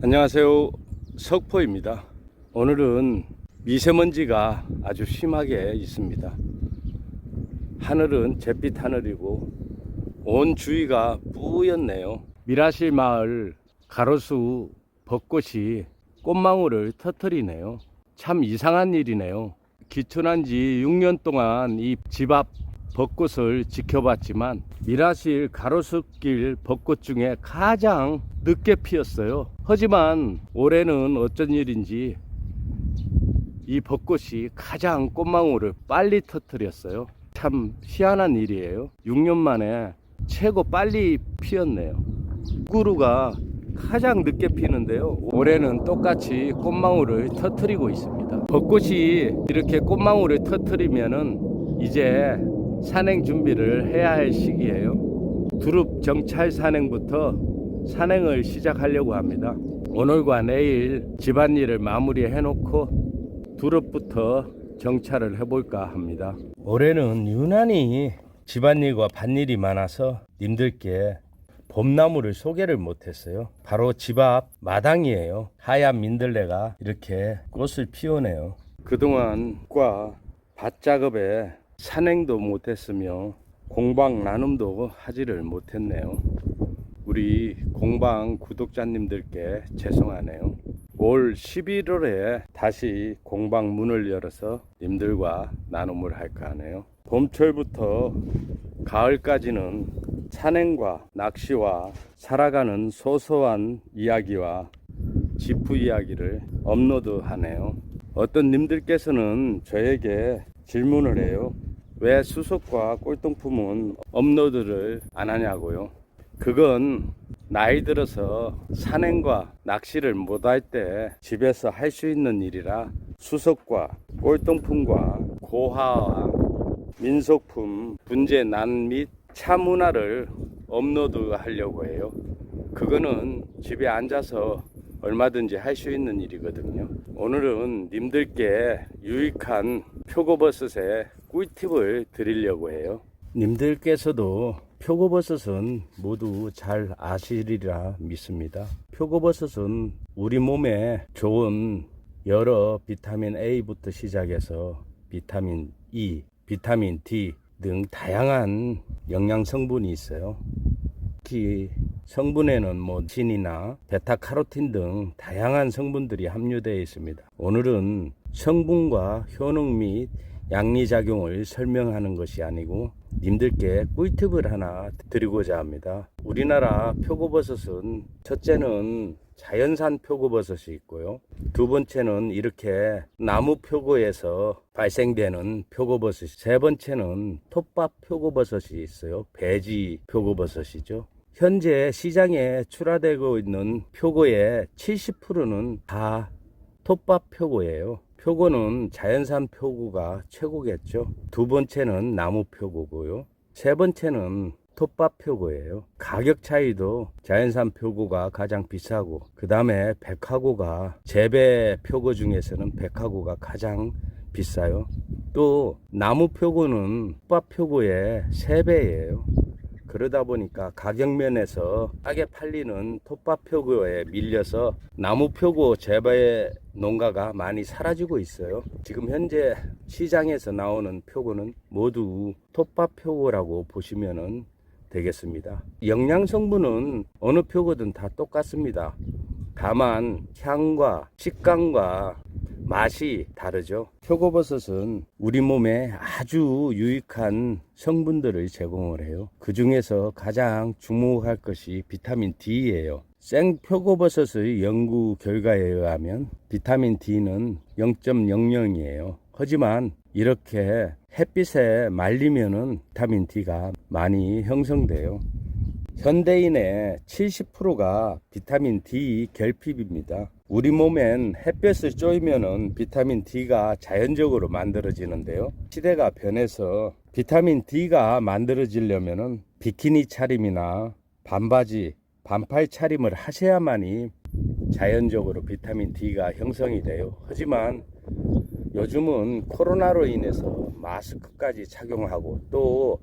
안녕하세요, 석포입니다. 오늘은 미세먼지가 아주 심하게 있습니다. 하늘은 잿빛 하늘이고 온 주위가 뿌옇네요. 미라실 마을 가로수 벚꽃이 꽃망울을 터뜨리네요. 참 이상한 일이네요. 귀촌한 지 6년 동안 이 집 앞 벚꽃을 지켜봤지만 미라실 가로수길 벚꽃 중에 가장 늦게 피었어요. 하지만 올해는 어쩐 일인지 이 벚꽃이 가장 꽃망울을 빨리 터뜨렸어요. 참 희한한 일이에요. 6년 만에 최고 빨리 피었네요. 구루가 가장 늦게 피는데요, 올해는 똑같이 꽃망울을 터뜨리고 있습니다. 벚꽃이 이렇게 꽃망울을 터뜨리면은 이제 산행 준비를 해야 할 시기예요. 두릅 정찰 산행부터 산행을 시작하려고 합니다. 오늘과 내일 집안일을 마무리해 놓고 두릅부터 정찰을 해볼까 합니다. 올해는 유난히 집안일과 밭일이 많아서 님들께 봄나무를 소개를 못했어요. 바로 집 앞 마당이에요. 하얀 민들레가 이렇게 꽃을 피우네요. 그동안 과 밭 작업에 산행도 못했으며 공방 나눔도 하지를 못했네요. 우리 공방 구독자님들께 죄송하네요. 올 11월에 다시 공방 문을 열어서 님들과 나눔을 할까 하네요. 봄철부터 가을까지는 산행과 낚시와 살아가는 소소한 이야기와 지프 이야기를 업로드하네요. 어떤 님들께서는 저에게 질문을 해요. 왜 수석과 꼴통품은 업로드를 안 하냐고요. 그건 나이 들어서 산행과 낚시를 못할 때 집에서 할 수 있는 일이라 수석과 꼴통품과 고화와 민속품, 분재난 및 차문화를 업로드 하려고 해요. 그거는 집에 앉아서 얼마든지 할 수 있는 일이거든요. 오늘은 님들께 유익한 표고버섯의 꿀팁을 드리려고 해요. 님들께서도 표고버섯은 모두 잘 아시리라 믿습니다. 표고버섯은 우리 몸에 좋은 여러 비타민 A부터 시작해서 비타민 E, 비타민 D 등 다양한 영양 성분이 있어요. 특히 성분에는 진이나 베타카로틴 등 다양한 성분들이 함유되어 있습니다. 오늘은 성분과 효능 및 양리작용을 설명하는 것이 아니고 님들께 꿀팁을 하나 드리고자 합니다. 우리나라 표고버섯은 첫째는 자연산 표고버섯이 있고요. 두 번째는 이렇게 나무 표고에서 발생되는 표고버섯이, 세 번째는 톱밥 표고버섯이 있어요. 배지 표고버섯이죠. 현재 시장에 출하되고 있는 표고의 70%는 다 톱밥 표고예요. 표고는 자연산 표고가 최고겠죠. 두 번째는 나무 표고고요. 세 번째는 톱밥 표고예요. 가격 차이도 자연산 표고가 가장 비싸고, 그 다음에 백화고가, 재배 표고 중에서는 백화고가 가장 비싸요. 또 나무 표고는 톱밥 표고의 3배예요. 그러다 보니까 가격면에서 싸게 팔리는 톱밥 표고에 밀려서 나무 표고 재배 농가가 많이 사라지고 있어요. 지금 현재 시장에서 나오는 표고는 모두 톱밥 표고라고 보시면 되겠습니다. 영양 성분은 어느 표고든 다 똑같습니다. 다만 향과 식감과 맛이 다르죠. 표고버섯은 우리 몸에 아주 유익한 성분들을 제공을 해요. 그 중에서 가장 주목할 것이 비타민 D예요. 생 표고버섯의 연구 결과에 의하면 비타민 D는 0.00이에요. 하지만 이렇게 햇빛에 말리면은 비타민 D가 많이 형성돼요. 현대인의 70%가 비타민 D 결핍입니다. 우리 몸엔 햇볕을 쬐면은 비타민 D가 자연적으로 만들어지는데요. 시대가 변해서 비타민 D가 만들어지려면은 비키니 차림이나 반바지, 반팔 차림을 하셔야만이 자연적으로 비타민 D가 형성이 돼요. 하지만 요즘은 코로나로 인해서 마스크까지 착용하고 또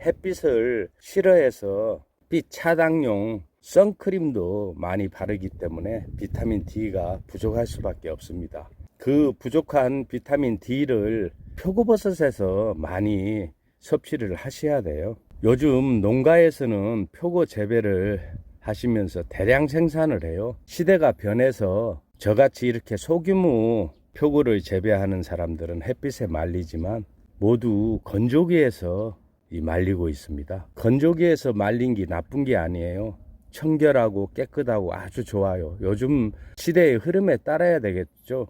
햇빛을 싫어해서 빛 차단용 선크림도 많이 바르기 때문에 비타민 D가 부족할 수밖에 없습니다. 그 부족한 비타민 D를 표고버섯에서 많이 섭취를 하셔야 돼요. 요즘 농가에서는 표고 재배를 하시면서 대량 생산을 해요. 시대가 변해서 저같이 이렇게 소규모 표고를 재배하는 사람들은 햇빛에 말리지만 모두 건조기에서 말리고 있습니다. 건조기에서 말린 게 나쁜 게 아니에요. 청결하고 깨끗하고 아주 좋아요. 요즘 시대의 흐름에 따라야 되겠죠.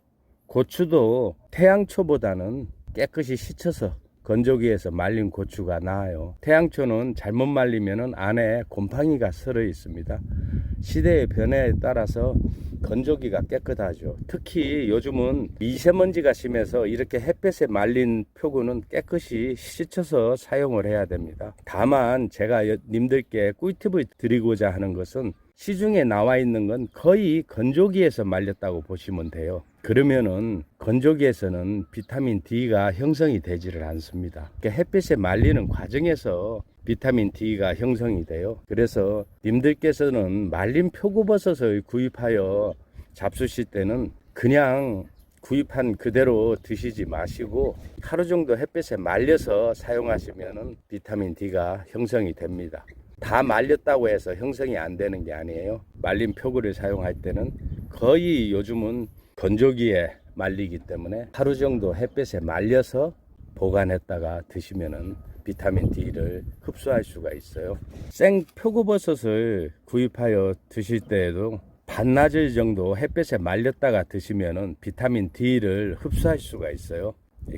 고추도 태양초보다는 깨끗이 씻어서 건조기에서 말린 고추가 나아요. 태양초는 잘못 말리면 안에 곰팡이가 설어 있습니다. 시대의 변화에 따라서 건조기가 깨끗하죠. 특히 요즘은 미세먼지가 심해서 이렇게 햇볕에 말린 표고는 깨끗이 씻어서 사용을 해야 됩니다. 다만 제가 님들께 꿀팁을 드리고자 하는 것은 시중에 나와 있는 건 거의 건조기에서 말렸다고 보시면 돼요. 그러면은 건조기에서는 비타민 D가 형성이 되지를 않습니다. 햇빛에 말리는 과정에서 비타민 D가 형성이 돼요. 그래서 님들께서는 말린 표고버섯을 구입하여 잡수실 때는 그냥 구입한 그대로 드시지 마시고 하루 정도 햇빛에 말려서 사용하시면 비타민 D가 형성이 됩니다. 다 말렸다고 해서 형성이 안 되는 게 아니에요. 말린 표고를 사용할 때는 거의 요즘은 건조기에 말리기 때문에 하루 정도 햇빛에 말려서 보관했다가 드시면은 비타민 D를 흡수할 수가 있어요. 생 표고버섯을 구입하여 드실 때에도 반나절 정도 햇빛에 말렸다가 드시면은 비타민 D를 흡수할 수가 있어요.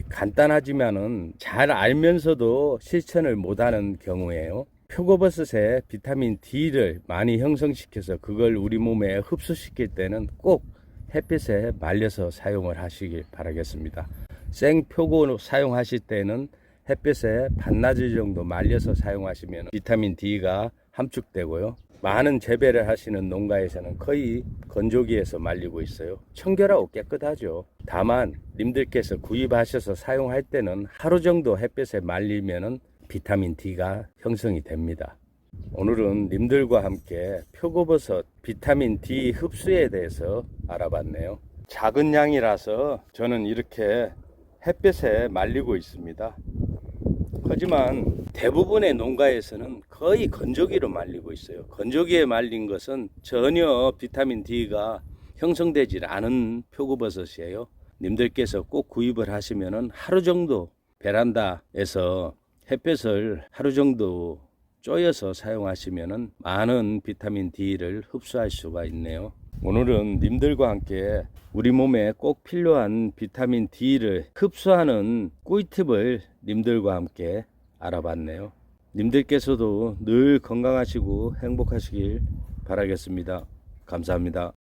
간단하지만은 잘 알면서도 실천을 못하는 경우에요. 표고버섯에 비타민 D를 많이 형성시켜서 그걸 우리 몸에 흡수시킬 때는 꼭 햇빛에 말려서 사용을 하시길 바라겠습니다. 생표고 사용하실 때는 햇빛에 반나절 정도 말려서 사용하시면 비타민 D가 함축되고요. 많은 재배를 하시는 농가에서는 거의 건조기에서 말리고 있어요. 청결하고 깨끗하죠. 다만 님들께서 구입하셔서 사용할 때는 하루 정도 햇빛에 말리면 비타민 D가 형성이 됩니다. 오늘은 님들과 함께 표고버섯 비타민 D 흡수에 대해서 알아봤네요. 작은 양이라서 저는 이렇게 햇빛에 말리고 있습니다. 하지만 대부분의 농가에서는 거의 건조기로 말리고 있어요. 건조기에 말린 것은 전혀 비타민 D가 형성되지 않은 표고버섯이에요. 님들께서 꼭 구입을 하시면 하루 정도 베란다에서 햇볕을 하루 정도 쪼여서 사용하시면 많은 비타민 D를 흡수할 수가 있네요. 오늘은 님들과 함께 우리 몸에 꼭 필요한 비타민 D를 흡수하는 꿀팁을 님들과 함께 알아봤네요. 님들께서도 늘 건강하시고 행복하시길 바라겠습니다. 감사합니다.